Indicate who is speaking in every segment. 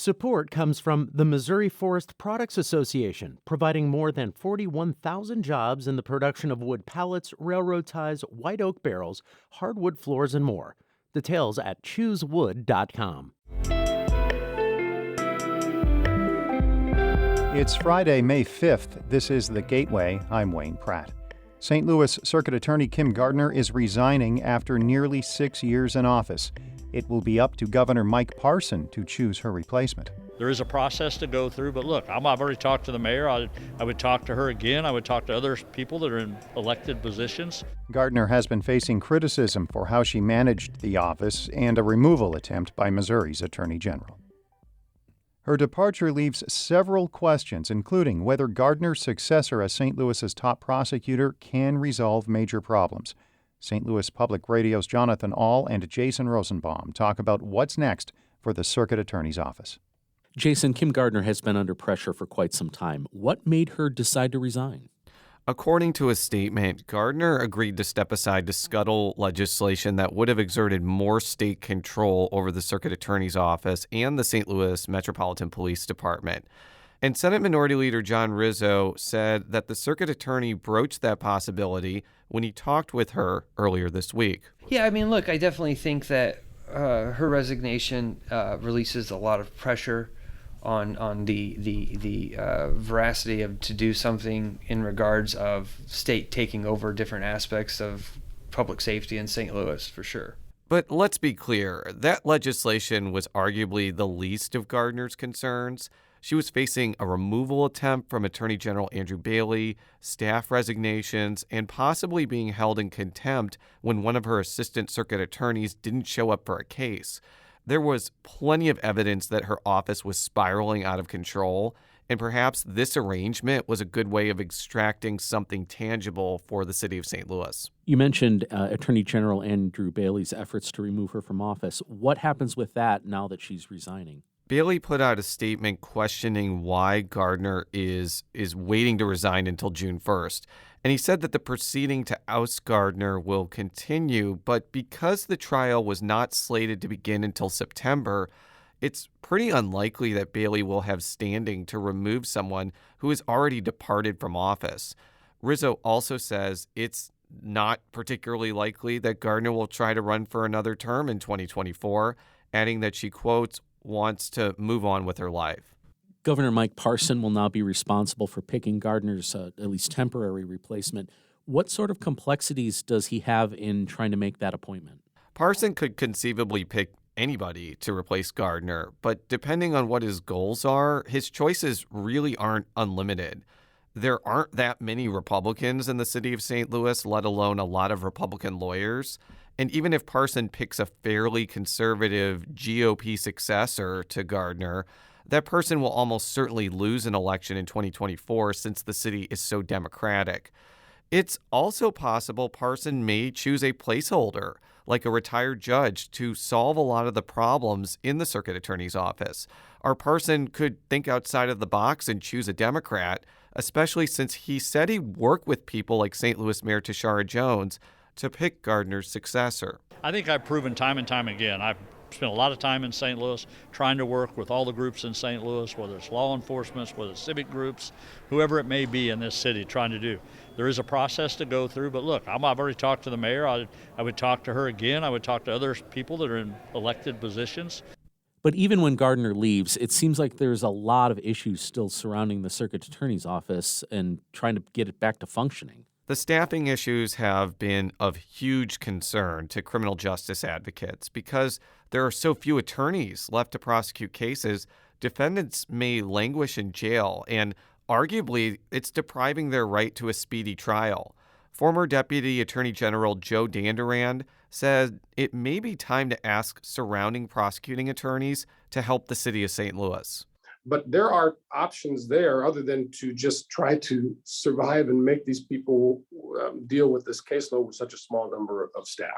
Speaker 1: Support comes from the Missouri Forest Products Association, providing more than 41,000 jobs in the production of wood pallets, railroad ties, white oak barrels, hardwood floors, and more. Details at choosewood.com.
Speaker 2: It's Friday, May 5th. This is The Gateway. I'm Wayne Pratt. St. Louis Circuit Attorney Kim Gardner is resigning after nearly 6 years in office. It will be up to Governor Mike Parson to choose her replacement.
Speaker 3: There is a process to go through, but look, I've already talked to the mayor. I would talk to her again. I would talk to other people that are in elected positions.
Speaker 2: Gardner has been facing criticism for how she managed the office and a removal attempt by Missouri's Attorney General. Her departure leaves several questions, including whether Gardner's successor as St. Louis's top prosecutor can resolve major problems. St. Louis Public Radio's Jonathan Ahl and Jason Rosenbaum talk about what's next for the Circuit Attorney's Office.
Speaker 4: Jason, Kim Gardner has been under pressure for quite some time. What made her decide to resign?
Speaker 5: According to a statement, Gardner agreed to step aside to scuttle legislation that would have exerted more state control over the Circuit Attorney's Office and the St. Louis Metropolitan Police Department. And Senate Minority Leader John Rizzo said that the circuit attorney broached that possibility when he talked with her earlier this week.
Speaker 6: Yeah, I mean, look, I definitely think that her resignation releases a lot of pressure on the veracity of to do something in regards of state taking over different aspects of public safety in St. Louis, for sure.
Speaker 5: But let's be clear, that legislation was arguably the least of Gardner's concerns. She was facing a removal attempt from Attorney General Andrew Bailey, staff resignations, and possibly being held in contempt when one of her assistant circuit attorneys didn't show up for a case. There was plenty of evidence that her office was spiraling out of control, and perhaps this arrangement was a good way of extracting something tangible for the city of St. Louis.
Speaker 4: You mentioned Attorney General Andrew Bailey's efforts to remove her from office. What happens with that now that she's resigning?
Speaker 5: Bailey put out a statement questioning why Gardner is waiting to resign until June 1st. And he said that the proceeding to oust Gardner will continue, but because the trial was not slated to begin until September, it's pretty unlikely that Bailey will have standing to remove someone who has already departed from office. Rizzo also says it's not particularly likely that Gardner will try to run for another term in 2024, adding that she, quote, wants to move on with her life.
Speaker 4: Governor Mike Parson will now be responsible for picking Gardner's at least temporary replacement. What sort of complexities does he have in trying to make that appointment?
Speaker 5: Parson could conceivably pick anybody to replace Gardner, but depending on what his goals are, his choices really aren't unlimited. There aren't that many Republicans in the city of St. Louis, let alone a lot of Republican lawyers. And even if Parson picks a fairly conservative GOP successor to Gardner, that person will almost certainly lose an election in 2024 since the city is so Democratic. It's also possible Parson may choose a placeholder, like a retired judge, to solve a lot of the problems in the circuit attorney's office. Or Parson could think outside of the box and choose a Democrat, especially since he said he'd work with people like St. Louis Mayor Tashara Jones to pick Gardner's successor.
Speaker 3: I think I've proven time and time again. I've spent a lot of time in St. Louis trying to work with all the groups in St. Louis, whether it's law enforcement, whether it's civic groups, whoever it may be in this city trying to do. There is a process to go through, but look, I've already talked to the mayor. I would talk to her again. I would talk to other people that are in elected positions.
Speaker 4: But even when Gardner leaves, it seems like there's a lot of issues still surrounding the circuit attorney's office and trying to get it back to functioning.
Speaker 5: The staffing issues have been of huge concern to criminal justice advocates because there are so few attorneys left to prosecute cases. Defendants may languish in jail, and arguably it's depriving their right to a speedy trial. Former Deputy Attorney General Joe Danderand said it may be time to ask surrounding prosecuting attorneys to help the city of St. Louis.
Speaker 7: But there are options there other than to just try to survive and make these people deal with this caseload with such a small number of staff.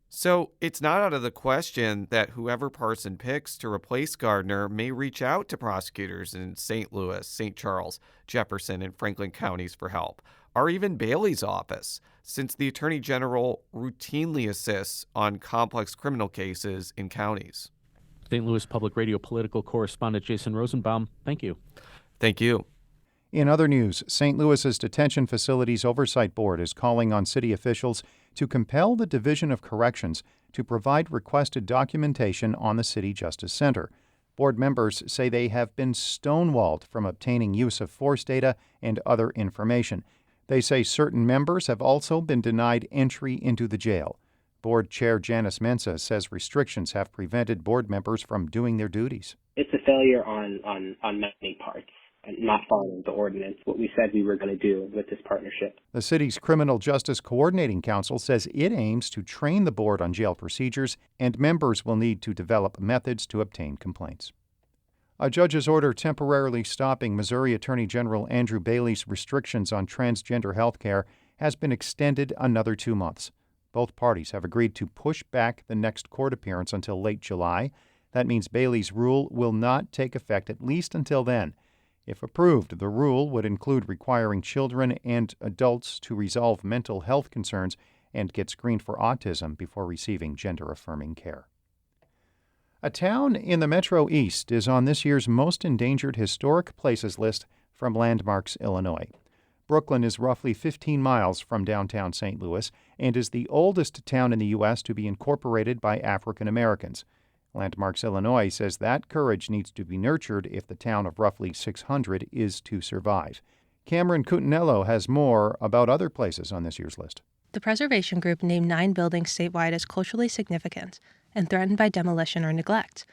Speaker 5: So it's not out of the question that whoever Parson picks to replace Gardner may reach out to prosecutors in St. Louis, St. Charles, Jefferson, and Franklin counties for help, or even Bailey's office, since the Attorney General routinely assists on complex criminal cases in counties.
Speaker 4: St. Louis Public Radio political correspondent Jason Rosenbaum, thank you.
Speaker 5: Thank you.
Speaker 2: In other news, St. Louis's Detention Facilities Oversight Board is calling on city officials to compel the Division of Corrections to provide requested documentation on the City Justice Center. Board members say they have been stonewalled from obtaining use of force data and other information. They say certain members have also been denied entry into the jail. Board Chair Janice Mensah says restrictions have prevented board members from doing their duties.
Speaker 8: It's a failure on many parts, and not following the ordinance, what we said we were going to do with this partnership.
Speaker 2: The city's Criminal Justice Coordinating Council says it aims to train the board on jail procedures, and members will need to develop methods to obtain complaints. A judge's order temporarily stopping Missouri Attorney General Andrew Bailey's restrictions on transgender health care has been extended another 2 months. Both parties have agreed to push back the next court appearance until late July. That means Bailey's rule will not take effect at least until then. If approved, the rule would include requiring children and adults to resolve mental health concerns and get screened for autism before receiving gender-affirming care. A town in the Metro East is on this year's Most Endangered Historic Places list from Landmarks, Illinois. Brooklyn is roughly 15 miles from downtown St. Louis and is the oldest town in the U.S. to be incorporated by African Americans. Landmarks, Illinois says that courage needs to be nurtured if the town of roughly 600 is to survive. Cameron Cutinello has more about other places on this year's list.
Speaker 9: The preservation group named 9 buildings statewide as culturally significant and threatened by demolition or neglect.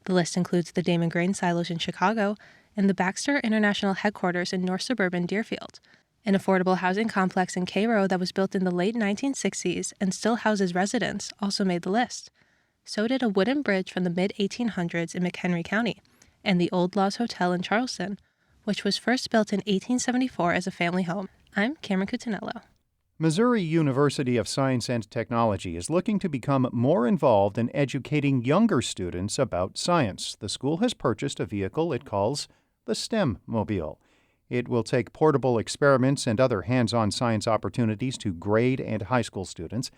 Speaker 9: The list includes the Damon Grain Silos in Chicago and the Baxter International Headquarters in north suburban Deerfield. An affordable housing complex in Cairo that was built in the late 1960s and still houses residents also made the list. So did a wooden bridge from the mid-1800s in McHenry County, and the Old Laws Hotel in Charleston, which was first built in 1874 as a family home. I'm Cameron Cutinello.
Speaker 2: Missouri University of Science and Technology is looking to become more involved in educating younger students about science. The school has purchased a vehicle it calls the STEM Mobile. It will take portable experiments and other hands-on science opportunities to grade and high school students.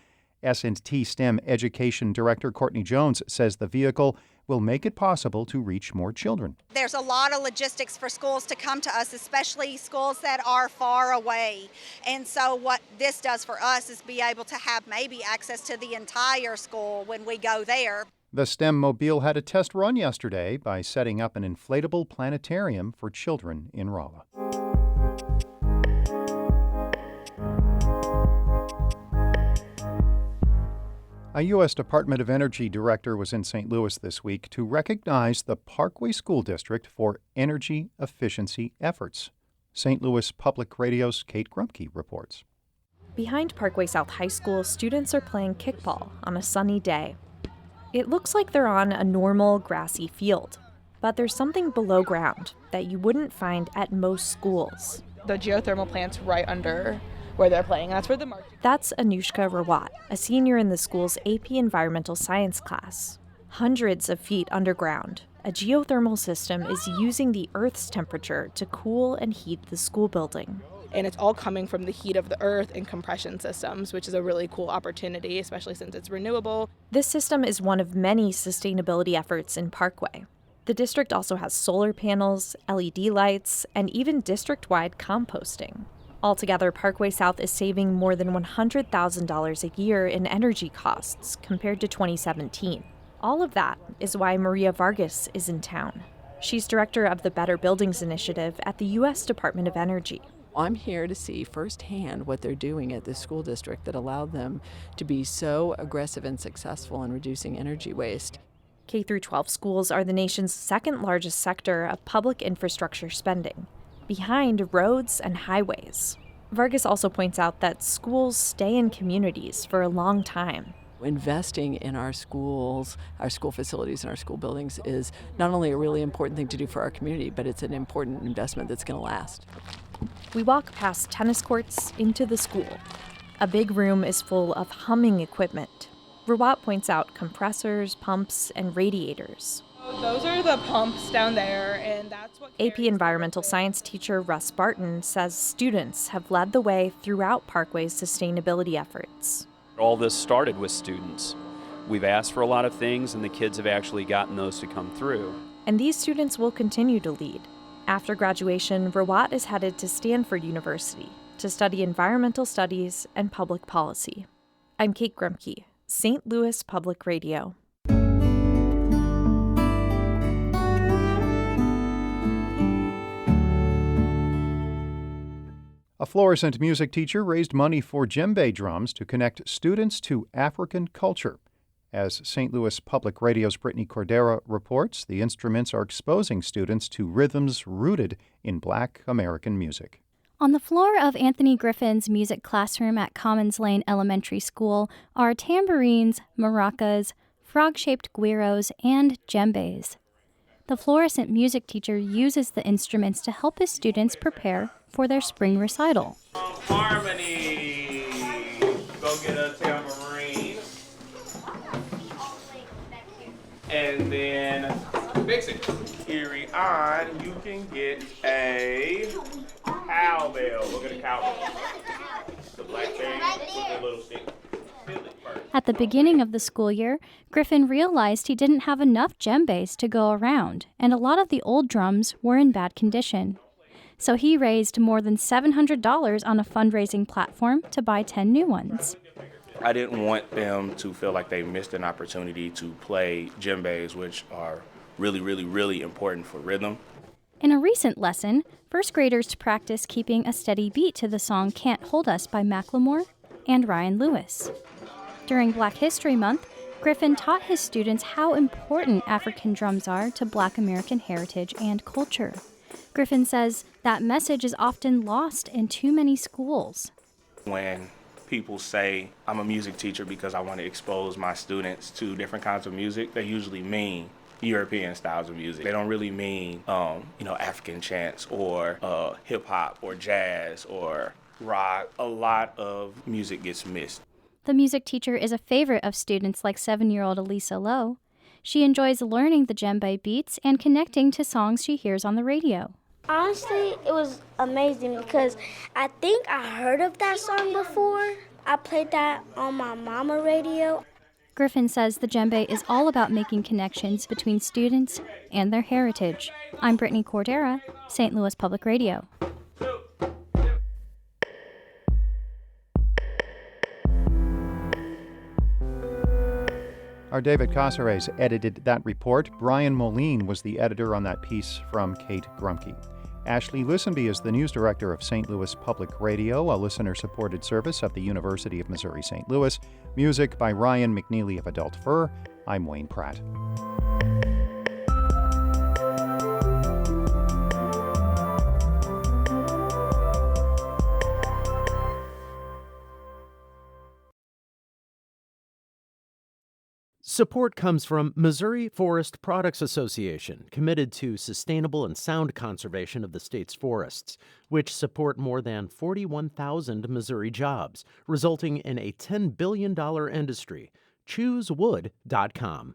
Speaker 2: S&T STEM Education Director Courtney Jones says the vehicle will make it possible to reach more children.
Speaker 10: There's a lot of logistics for schools to come to us, especially schools that are far away. And so what this does for us is be able to have maybe access to the entire school when we go there.
Speaker 2: The STEM Mobile had a test run yesterday by setting up an inflatable planetarium for children in Rolla. A U.S. Department of Energy director was in St. Louis this week to recognize the Parkway School District for energy efficiency efforts. St. Louis Public Radio's Kate Grumke reports.
Speaker 11: Behind Parkway South High School, students are playing kickball on a sunny day. It looks like they're on a normal grassy field, but there's something below ground that you wouldn't find at most schools.
Speaker 12: The geothermal plant's right under where they're playing. That's where the mark.
Speaker 11: That's Anushka Rawat, a senior in the school's AP Environmental Science class. Hundreds of feet underground, a geothermal system is using the Earth's temperature to cool and heat the school building.
Speaker 12: And it's all coming from the heat of the earth and compression systems, which is a really cool opportunity, especially since it's renewable.
Speaker 11: This system is one of many sustainability efforts in Parkway. The district also has solar panels, LED lights, and even district-wide composting. Altogether, Parkway South is saving more than $100,000 a year in energy costs compared to 2017. All of that is why Maria Vargas is in town. She's director of the Better Buildings Initiative at the U.S. Department of Energy.
Speaker 13: I'm here to see firsthand what they're doing at this school district that allowed them to be so aggressive and successful in reducing energy waste.
Speaker 11: K-12 schools are the nation's second largest sector of public infrastructure spending, behind roads and highways. Vargas also points out that schools stay in communities for a long time.
Speaker 13: Investing in our schools, our school facilities, and our school buildings is not only a really important thing to do for our community, but it's an important investment that's going to last.
Speaker 11: We walk past tennis courts into the school. A big room is full of humming equipment. Rawat points out compressors, pumps, and radiators.
Speaker 12: Those are the pumps down there, and that's what...
Speaker 11: AP Environmental Science teacher Russ Barton says students have led the way throughout Parkway's sustainability efforts.
Speaker 14: All this started with students. We've asked for a lot of things, and the kids have actually gotten those to come through.
Speaker 11: And these students will continue to lead. After graduation, Rawat is headed to Stanford University to study environmental studies and public policy. I'm Kate Grumke, St. Louis Public Radio.
Speaker 2: A Florissant music teacher raised money for djembe drums to connect students to African culture. As St. Louis Public Radio's Brittany Cordera reports, the instruments are exposing students to rhythms rooted in Black American music.
Speaker 15: On the floor of Anthony Griffin's music classroom at Commons Lane Elementary School are tambourines, maracas, frog-shaped guiros, and djembes. The Florissant music teacher uses the instruments to help his students prepare for their spring recital.
Speaker 16: Harmony. Go get a tambourine. And then mix it. Carry on. You can get a cowbell. Look at a cowbell. The black thing with the little stick.
Speaker 15: At the beginning of the school year, Griffin realized he didn't have enough djembes to go around, and a lot of the old drums were in bad condition. So he raised more than $700 on a fundraising platform to buy 10 new ones.
Speaker 16: I didn't want them to feel like they missed an opportunity to play djembes, which are really, really, really important for rhythm.
Speaker 15: In a recent lesson, first graders practiced keeping a steady beat to the song Can't Hold Us by Macklemore and Ryan Lewis. During Black History Month, Griffin taught his students how important African drums are to Black American heritage and culture. Griffin says that message is often lost in too many schools.
Speaker 16: When people say, I'm a music teacher because I want to expose my students to different kinds of music, they usually mean European styles of music. They don't really mean, African chants or hip-hop or jazz or rock. A lot of music gets missed.
Speaker 15: The music teacher is a favorite of students like 7-year-old Elisa Lowe. She enjoys learning the djembe beats and connecting to songs she hears on the radio.
Speaker 17: Honestly, it was amazing because I think I heard of that song before. I played that on my mama radio.
Speaker 15: Griffin says the djembe is all about making connections between students and their heritage. I'm Brittany Cordera, St. Louis Public Radio.
Speaker 2: Our David Casares edited that report. Brian Moline was the editor on that piece from Kate Grumke. Ashley Lisenby is the news director of St. Louis Public Radio, a listener-supported service of the University of Missouri-St. Louis. Music by Ryan McNeely of Adult Fur. I'm Wayne Pratt.
Speaker 1: Support comes from Missouri Forest Products Association, committed to sustainable and sound conservation of the state's forests, which support more than 41,000 Missouri jobs, resulting in a $10 billion industry. ChooseWood.com.